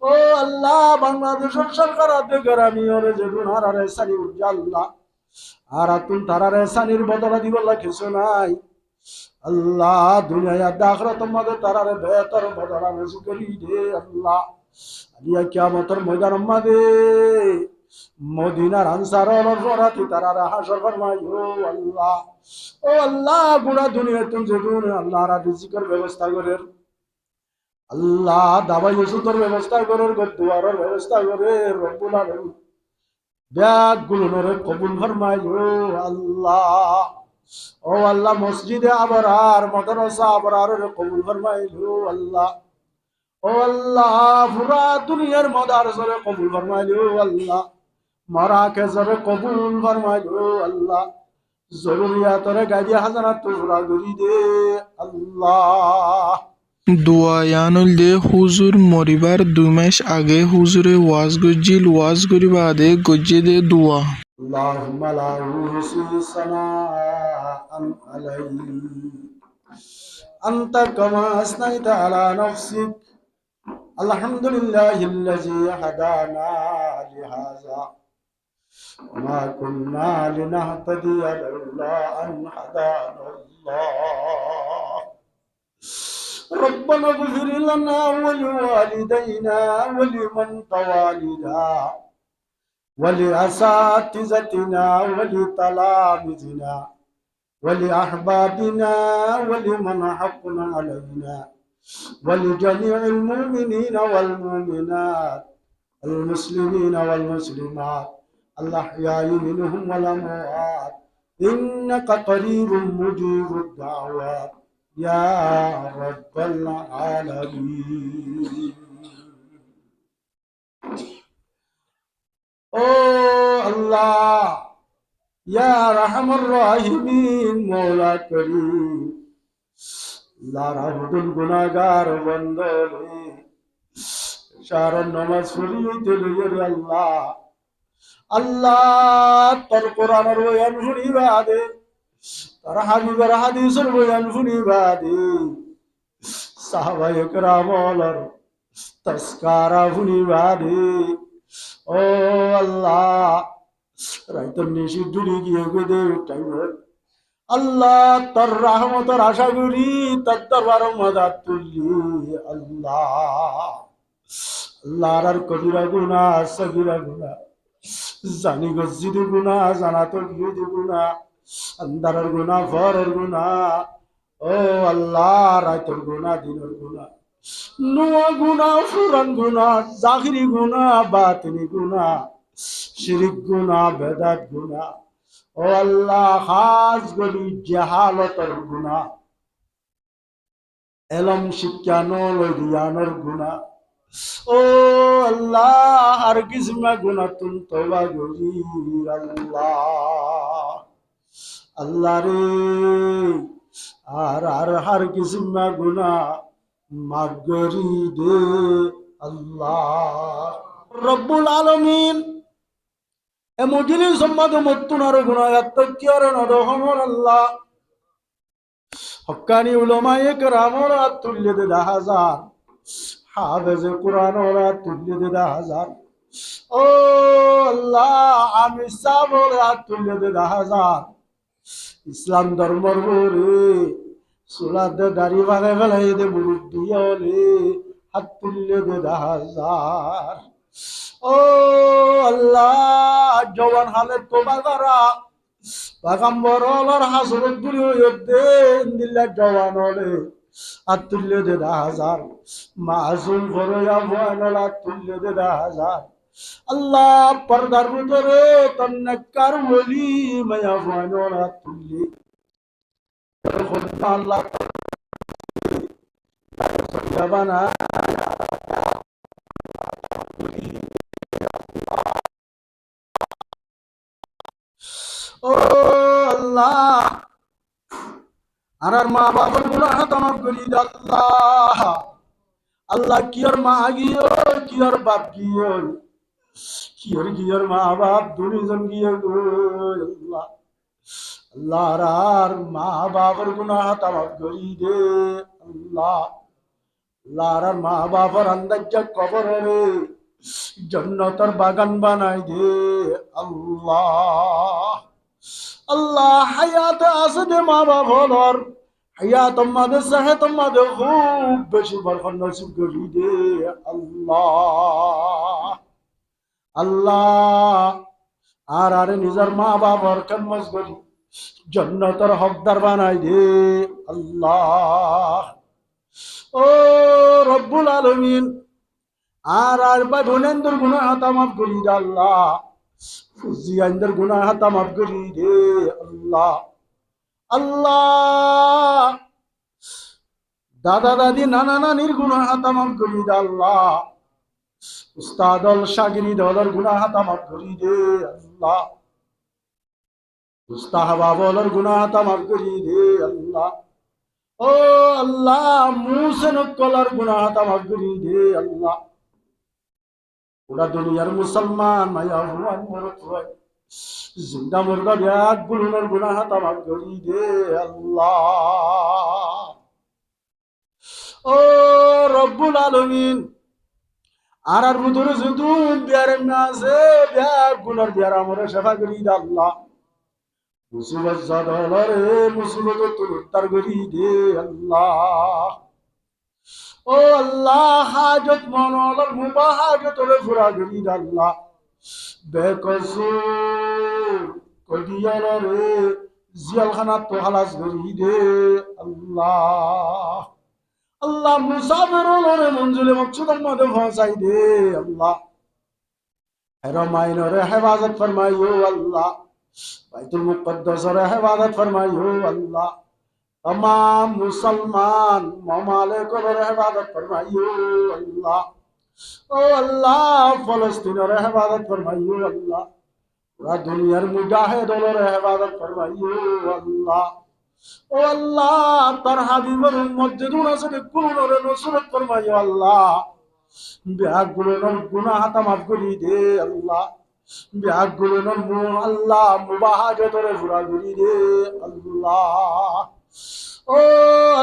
ও আল্লাহ, বাংলাদেশের সরকার আদেগার আমি ওরে যে গুনার আরে সানি উজ্জা আল্লাহ, আর আতুন তারারে সানির বদলা দিবল্লা কিছু নাই। আল্লাহ দুনিয়া দাখরাত মধ্যে তারারে বেহতর বদলা নসিব করি দে আল্লাহ। আলিয়া কিয়ামতের ময়দান মধ্যে মদিনার আনসার অলরাতি তারারে হাসর ফরমাই ও আল্লাহ। ও আল্লাহ, গুড়া দুনিয়া তুমি যে দুনিয়া আল্লাহ রা রিজিকের ব্যবস্থা করে, আল্লাহ দাবাই ওষুধের ব্যবস্থা করে, দুয়ারের ব্যবস্থা করে, রব্বুল আলামিন ব্যাগ গুলো নরে কবুল ফরমাই ও আল্লাহ। ও আল্লাহ, মসজিদে আবরার মাদ্রাসা আবরার কবুল ফরমাই ও আল্লাহ। ও আল্লাহ, পুরা দুনিয়ার মাদ্রাসারে কবুল ফরমাই ও আল্লাহ। মারাকেজরে কবুল ফরমাই ও আল্লাহ। জরুরিয়াতরে গাড়ি হাজানাত পুরা করি দে আল্লাহ। দোয়ায়ানলে হুজুর মরিবার 2 মাস আগে হুজুরে ওয়াজ গজ্জিল, ওয়াজ করি বাদে গজ্জে দে দোয়া। اللهم لا يحصي ثناء عليك أنت كما أثنيت على نفسك. الحمد لله الذي هدانا لهذا وما كنا لنهتدي لولا أن هدانا الله. ربنا اغفر لنا ولوالدينا ولمن توالدا ولأساتذتنا ولتلامذنا ولأحبابنا ولمن حقنا علينا ولجميع المؤمنين والمؤمنات المسلمين والمسلمات الأحياء منهم والأموات إنك قريب مجيب الدعوات يا رب العالمين. ও আল্লাহ, ইয়া রাহমার রাহিমিন, মওলা করিম, লারাহুল গুনাহগার বন্দরে সারা নামাজ পড়িতে লইরে আল্লাহ। আল্লাহ তোর কোরআনের বয়ান শুনিবা দে, তোর হাবিবের হাদিসের বয়ান শুনিবা দে, সাহাবায়ে কেরামের তাসকারা শুনিবা দে। ও আল্লাহ, রাইতর নিশি ডুরি গিয়ে গেদে টাইম আল্লাহ তোর রহমতের আশা করি, তোর দরবার মদদ তুলি আল্লাহ। আল্লাহ আর কবিরা গুনাহ সগীরা গুনাহ, জানি গজ্জিদ গুনাহ জানা তো গিয়ে গুনাহ, আন্দারের গুনাহ ফরের গুনাহ। ও আল্লাহ, রাইতর গুনাহ দিনের গুনাহ, নোয়া গুনাহ ফুরান গুনাহ, জাহিরি গুনাহ বাতিনি গুনাহ, শিরিক গুনাহ বেদাত গুনাহ। ও আল্লাহ, খাস গলি জাহালতর গুনাহ, এলম শিক্ষা নলদিয়ানোর গুনাহ। ও আল্লাহ, আর কিসমা গুনাহ তুম তওবা করি আল্লাহ। আল্লাহ রে, আর হার কিসমা গুনাহ মাফ করি দে আল্লাহ। রব্বুল আলামিন এ মজলিস সম্মাদ মত্তুনার গুনাহাত তকিয়ার নরহমর আল্লাহ। হক্কানি উলামায়ে কেরামর তুল্য দে 10,000, হাফেজ কুরআন ওরা তুল্য দে 10,000। ও আল্লাহ, আমি সাবর তুল্য দে 10,000। ইসলাম ধর্মর রে সুলাদ দাড়ি বাগে ফেলাই দে মুরুদ্দিয়লে হাত তুল্য দে 10,000। ও আল্লাহ, জওয়ান হালে তোবা করা পাগাম্বর ওলার হাসরত গুলি হইতে দিল্লা জওয়ান হলে আতুল্য দে 10,000। মাসুম ফরয়া ভয়ানলা তুল্য দে 10,000। আল্লাহ পর্দার ভিতরে তন্নকার বলি মায়া ভয়ানলা তুল্য আল্লাহ জবানা। ও আল্লাহ, আর মা বাবার গুনাহ মাফ করি দে আল্লাহ। আল্লাহ কিয়র মা গিয়ে কিয়র বাপ গিয়ে কিয়র মা বাপ দুজন গিয়ে গো আল্লাহ। আল্লাহ আর মা বাবার গুনাহ মাফ করি দে আল্লাহ। লারার মা বাবার আন্দাজ কবরে জন্নতর বাগান বানাই দে আল্লাহ। আল্লাহ হায়াতে আছে দে মা বাবার হায়াত আমাদের সেহত আমাদের খুব বেশি বরকত নসিব করি দে আল্লাহ। আল্লাহ আর নিজের মা বাবার খেদমত করি জন্নতর হকদার বানাই দে আল্লাহ। ও রব্বুল আলামিন আর ভাই বোনেন্দ্র গুনাহ হাতা মাফ করি দে আল্লাহ। ফুজিয়ানদের গুনাহ হাতা মাফ করি দে আল্লাহ। আল্লাহ দাদা দাদি নানা নানির গুনাহ হাতা মাফ করি দে আল্লাহ। উস্তাদ শাগিরি দলের গুনাহ হাতা মাফ করি দে আল্লাহ। উস্তাহবাবলের গুনাহ হাতা মাফ করি দে আল্লাহ। ও আল্লাহ মুসেন কলার গুনাহ হাতা মাফ করি দে আল্লাহ। পুরা দুনিয়ার মুসলমান মায়া হুয়ান মরত হয় জিন্দা মুর্দা ব্যাগ গুলুনের গুনাহ হাতা মাফ করি দে আল্লাহ। ও রব্বুল আলামিন আর ভিতরে যদি বিয়ার না আছে ব্যাগ গুনার বিয়ার আমরে সেবা করি দে আল্লাহ। মুসিবত জাদলরে মুসিবত তুল উদ্ধার করি দে আল্লাহ। ও আল্লাহ হাজত মনর মুবা হাজত রে ফুরা করি দে আল্লাহ। বেকসুর কদিয়ারে জিয়ালখানা তো হালাস করি দে আল্লাহ। আল্লাহ মুসাফিররে মঞ্জুলে মকসুদের মধ্যে পৌঁছাই দে আল্লাহ। হেরমাইনরে হেফাজত ফরমাইও আল্লাহ। বাইতুল মুকদ্দাসের হেফাজত ফরমাইও আল্লাহ। तमाम मुसलमान ममालिकर हिफाजत फरमाइयो अल्लाह। ओ अल्लाह फलस्तीनर हिफाजत फरमाइयो अल्लाह। पूरा दुनियार मुजाहिदों हिफाजत फरमाइयो अल्लाह। ओ अल्लाह तार हाबिबर मस्जिदुन से कुलुनर नुसरत फरमाइयो अल्लाह। ब्यागुलोनर गुनाह हाता माफ करी दे अल्लाह। ब्यागुलोनर अल्लाह मुबाहाजतोर पूरा करी दे अल्लाह। ও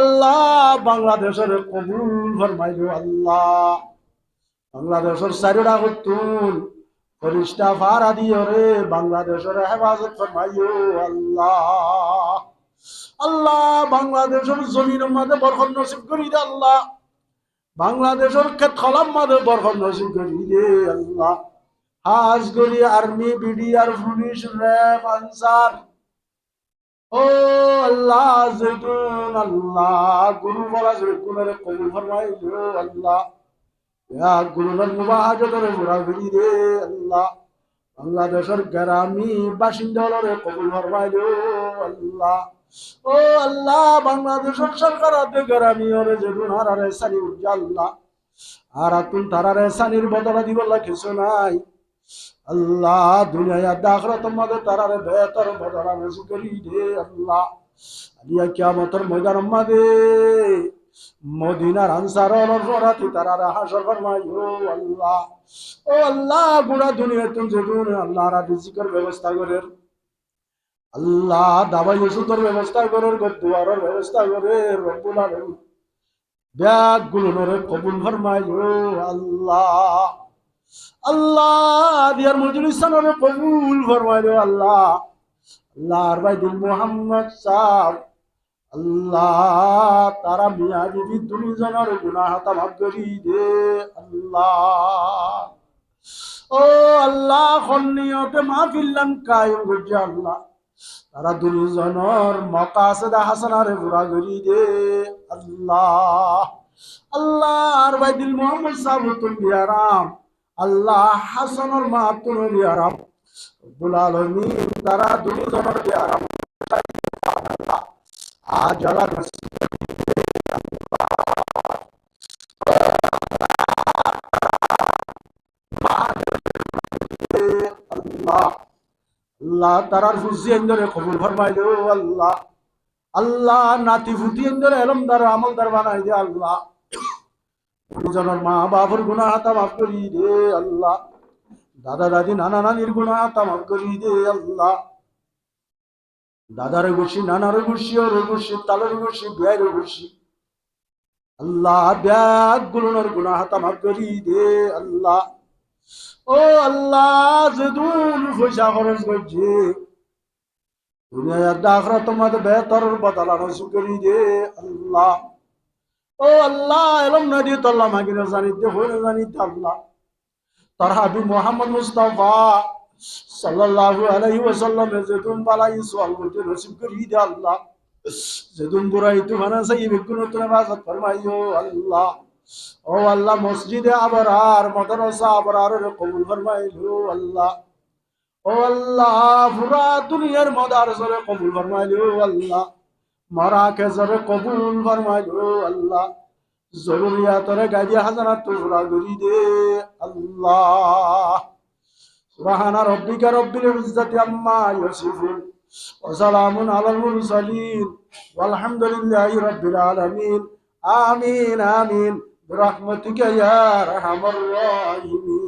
আল্লাহ বাংলাদেশের কবুল ফরমাইলো আল্লাহ। বাংলাদেশের চারিটা হতুন ফরিস্তা ফারা দিও রে বাংলাদেশের হেফাজত ফরমাইও আল্লাহ। আল্লাহ বাংলাদেশের জমিনের মাঝে বরকত নসিব করি দে আল্লাহ। বাংলাদেশের ক্ষেত খলাম মাঝে বরকত নসিব করি দে আল্লাহ। হাজ করি army BDR police RAB Ansar ও আল্লাহ জেতুন আল্লাহ গুরু বলা জেতুনের কবুল ফরমাইলো আল্লাহ। ইয়া গুরুর মুবাহাজতরে পুরা করি দে আল্লাহ। বাংলাদেশের গ্রামী বাসিন্দারে কবুল ফরমাইলো আল্লাহ। ও আল্লাহ বাংলাদেশের সরকার আতে গ্রামী ওরে জেতুন হারারে সানি উজ্জা আল্লাহ। আর আতুন তারারে সানির বদলা দিবল্লা কিছু নাই আল্লাহ। দুনিয়া আখিরাত মধ্যে তারারে বেহতর বদলা নসিব করি দে আল্লাহ। আলিয়া কিয়ামতের ময়দান মধ্যে মদিনার আনসারর ফরাতি তারারে হাসর ফরমাইও আল্লাহ। ও আল্লাহ পুরা দুনিয়া তুমি যেদিন আল্লাহ রাদি জিকির ব্যবস্থা করেন আল্লাহ। দাওয়াই ওষুধের ব্যবস্থা করেন দুয়ারের ব্যবস্থা করে রব্বুল আলামিন ব্যাগ গুলোরে কবুল ফরমাইও আল্লাহ। আল্লাহ দিয়ার মজলিসানরে কবুল ফরমাইলো আল্লাহ। আল্লাহর বাইদুল মুহাম্মদ সাহেব আল্লাহ তারা মিয়া বিবি দুজনের গুনাহ হাতা মাফ করি দে আল্লাহ। ও আল্লাহ খন্নিয়তে মাহফিলান কায়েম করছে আল্লাহ। তারা দুজনের মাকাসিদ হাসানারে পুরা করি দে আল্লাহ। আল্লাহর বাইদুল মুহাম্মদ সাহেব তুমি আরাম আল্লাহ হাসানুল মাতুন বিয়ারাম রব্বুল আলামিন তারা দুজনের বিয়ারাম আল্লাহ আজ আলা আল্লাহ। আল্লাহ তারার ফুজি এন্দরে কবুল ফরমাইলো আল্লাহ। আল্লাহ নাতি ফুটি এন্দরে এলমদার আমলদার বানাই দে আল্লাহ। দুজনের মা বাবার গুনাহ হাতা মাফ করি দে আল্লাহ। দাদা দাদি নানা নানির গুনাহ হাতা মাফ করি দে আল্লাহ। দাদারে গুছি নানারে গুছি ওরে গুছি তালের গুছি বিয়াইরে গুছি আল্লাহ ব্যাগ গুলোর গুনাহ তামাক করি দে আল্লাহ। ও আল্লাহ যেদুন পয়সা খরচ করছে দুনিয়ার আখরা তোমাদের বেহতর বদলা নসিব করি দে আল্লাহ। ও আল্লাহ এলম নদী তল্লা মাগিনে জানিতে হইলে জানিতে আল্লাহ তার হাবিব মোহাম্মদ মুস্তাফা সাল্লাল্লাহু আলাইহি ওয়াসাল্লাম যেদুন বালাই সওয়াল করতে নসিব করি দে আল্লাহ। যেদুন বুড়াই তুফানা সাই বেগুন তুমি বাজাত ফরমাইও আল্লাহ। ও আল্লাহ মসজিদে আবরার মাদ্রাসা আবরার কবুল ফরমাইও আল্লাহ। ও আল্লাহ পুরা দুনিয়ার মাদ্রাসা কবুল ফরমাইও আল্লাহ। মারাকেজরে কবুল ফরমাইও আল্লাহ। জরুরিয়াতরে গাড়ি হাজারাত পুরা করি দে আল্লাহ। সুবহানা রাব্বিকা রব্বিল ইজ্জাতি আম্মা ইয়াসিফুন ওয়া সালামুন আলাল মুরসালিন ওয়ালহামদুলিল্লাহি রাব্বিল আলামিন। আমিন আমিন বিরহমাতিকা ইয়া আরহামার রাহিমিন।